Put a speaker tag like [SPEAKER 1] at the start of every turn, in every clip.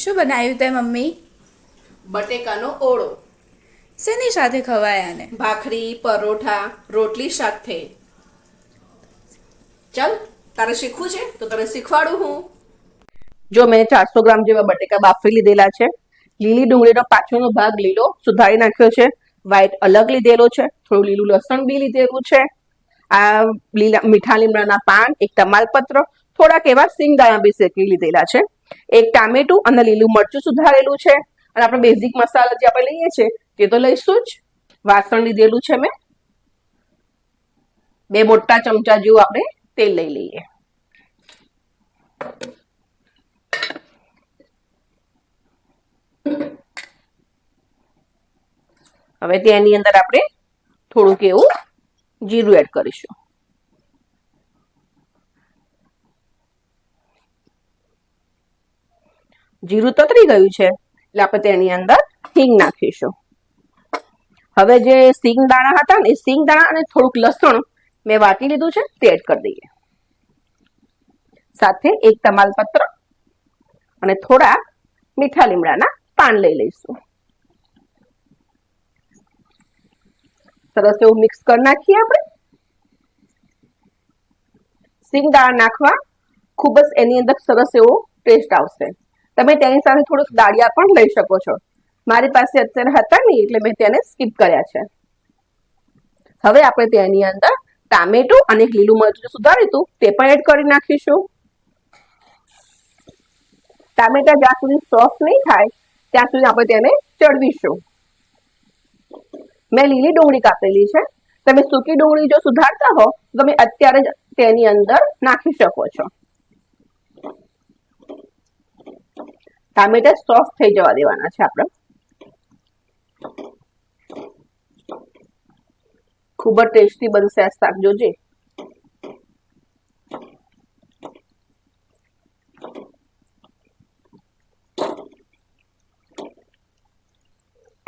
[SPEAKER 1] શું બનાવ્યું તે મમ્મી?
[SPEAKER 2] બટેકાનો ઓળો.
[SPEAKER 1] શેની સાથે ખવાય આને?
[SPEAKER 2] ભાખરી, પરોઠા, રોટલી, શાક થઈ. ચાલ, તારે શીખવું છે તો તને શીખવાડું હું. જો મેં 400 ગ્રામ જેવા બટેકા બાફી લીધેલા છે. લીલી ડુંગળીનો પાછળનો ભાગ લીલો સુધારી નાખ્યો છે. વ્હાઈટ અલગ લીધેલો છે. થોડું લીલું લસણ બી લીધેલું છે. આ લીલા મીઠા લીમડાના પાન, એક તમાલપત્ર, થોડાક એવા સિંગદાણા બી શેકી લીધેલા છે. એક ટામેટું અને લીલું મરચું સુધારેલું છે. અને આપણે બેઝિક મસાલા જે આપણે લઈએ છીએ તે તો લઈશું જ. વાસણ લીધેલું છે મેં. 2 મોટા ચમચા જેવું આપણે તેલ લઈ લઈએ. હવે તેની અંદર આપણે થોડુંક એવું જીરું એડ કરીશું. જીરું તતરી ગયું છે એટલે આપણે તેની અંદર હિંગ નાખીશું. હવે જે સિંગ દાણા હતા ને એ સિંગ દાણા અને થોડુંક લસણ મેં વાટી લીધું છે તે એડ કરી દઈએ. સાથે એક તમાલપત્ર અને થોડા મીઠા લીમડાના પાન લઈ લઈશું. સરસ એવું મિક્સ કરી નાખીએ આપણે. સિંગ દાણા નાખવા ખૂબ જ એની અંદર સરસ એવો ટેસ્ટ આવશે. તમે તેની સાથે થોડુંક દાળિયા પણ લઈ શકો છો. મારી પાસે અત્યારે હતા નહીં એટલે મેં તેને સ્કીપ કર્યા છે. હવે આપણે તેની અંદર ટામેટું અને લીલું મરચું સુધાર્યું હતું તે પણ એડ કરી નાખીશું. ટામેટા જ્યાં સુધી સોફ્ટ નહીં થાય ત્યાં સુધી આપણે તેને ચડવીશું. મેં લીલી ડુંગળી કાપેલી છે. તમે સૂકી ડુંગળી જો સુધારતા હો તો તમે અત્યારે જ તેની અંદર નાખી શકો છો. ટામેટા સોફ્ટ થઈ જવા દેવાના છે આપણે. ખૂબ જ ટેસ્ટી બનશે આ શાક જોજે.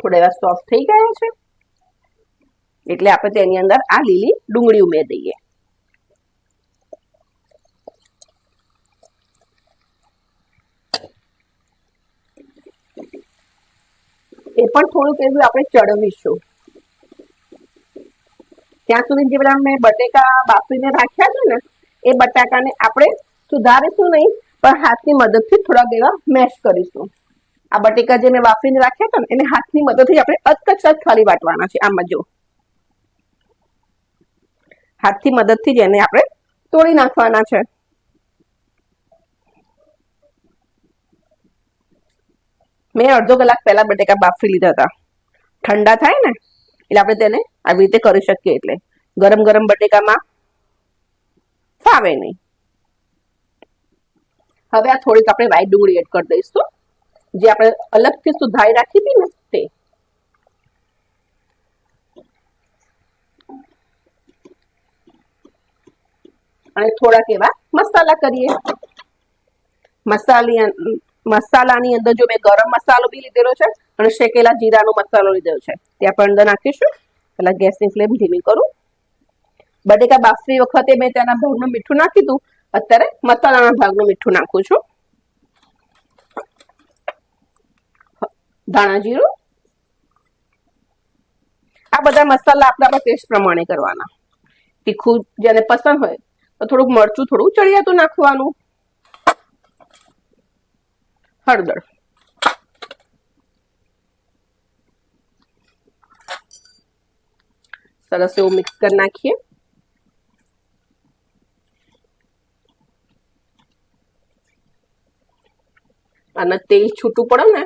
[SPEAKER 2] થોડા એવા સોફ્ટ થઈ ગયા છે એટલે આપણે તેની અંદર આ લીલી ડુંગળી ઉમેરી દઈએ. એ પણ થોડુંક એવું આપણે ચડવીશું. ત્યાં સુધી જે બધા મેં બટેકા બાફીને રાખ્યા છે ને એ બટાકાને આપણે સુધારીશું નહીં પણ હાથની મદદથી થોડાક એવા મેશ કરીશું. આ બટેકા જે મેં બાફીને રાખ્યા હતા ને એને હાથની મદદથી આપણે અધકચરા ખાલી વાટવાના છે. આમાં જો હાથની મદદથી જ એને આપણે તોડી નાખવાના છે. મેં અડધો કલાક પહેલા બટેકા બાફી લીધા હતા. ઠંડા થાય ને એટલે આપણે તેને આવી રીતે કરી શકીએ. એટલે ગરમ ગરમ બટેકામાં ફાવે નહીં. હવે આ થોડીક આપણે વ્હાઈટ ડુંગળી એડ કરી દઈશું જે આપણે અલગથી સુધારી રાખી હતી ને તે. અને થોડાક એવા મસાલા કરીએ. મસાલાની અંદર જો મેં ગરમ મસાલો બી લીધેલો છે અને શેકેલા જીરાનો મસાલો લીધેલો છે તે આપણે અંદર નાખીશું. પહેલા ગેસની ફ્લેમ ધીમી કરું. બટેકા બાફતી વખતે મેં તેના ભાગનું મીઠું નાખ્યું હતું. અત્યારે મસાલાના ભાગનું મીઠું નાખું છું. ધાણા જીરું. આ બધા મસાલા આપણા ટેસ્ટ પ્રમાણે કરવાના. તીખું જેને પસંદ હોય તો થોડુંક મરચું થોડું ચડિયાતું નાખવાનું. હળદર. સરસ એવું મિક્સ કરી નાખીએ. અને તેલ છૂટું પડે ને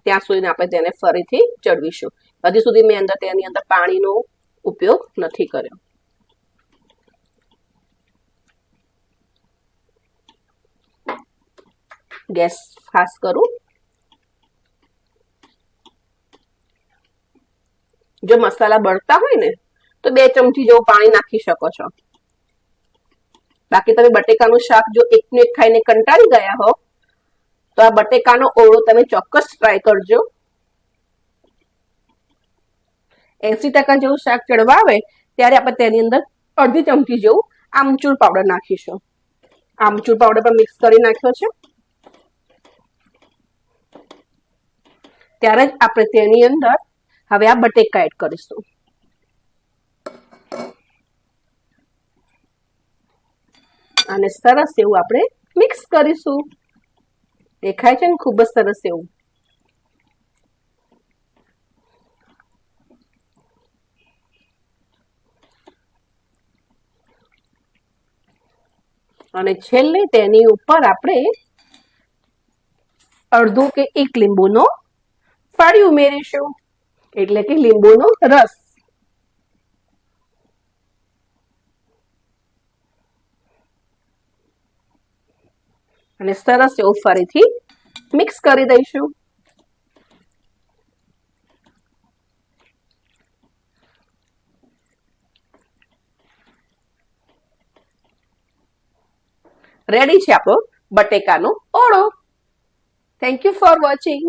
[SPEAKER 2] ત્યાં સુધી આપણે તેને ફરીથી ચડવીશું. હજી સુધી મેં તેની અંદર પાણીનો ઉપયોગ નથી કર્યો. ગેસ ફાસ્ટ કરું. જો મસાલા બળતા હોય ને તો 2 ચમચી જેવું પાણી નાખી શકો છો. બાકી તમે બટેકાનું શાક જો એકનું એક ખાઈને કંટાળી ગયા હો તો આ બટેકાનો ઓળો તમે ચોક્કસ ટ્રાય કરજો. 80% જેવું શાક ચડવા આવે ત્યારે આપણે તેની અંદર અડધી ચમચી જેવું આમચૂર પાવડર નાખીશું. આમચૂર પાવડર પણ મિક્સ કરી નાખ્યો છે. ત્યારે જ આપણે તેની અંદર હવે આ બટેકા એડ કરીશું. અને સરસ એવું આપણે મિક્સ કરીશું. દેખાય છે ને ખૂબ જ સરસ એવું. અને છેલ્લે તેની ઉપર આપણે અડધું કે એક લીંબુનો ફાળી ઉમેરીશું, એટલે કે લીંબુનો રસ. અને સરસ એવું ફરીથી મિક્સ કરી દઈશું. રેડી છે આપણો બટેકાનો ઓળો. Thank you for watching.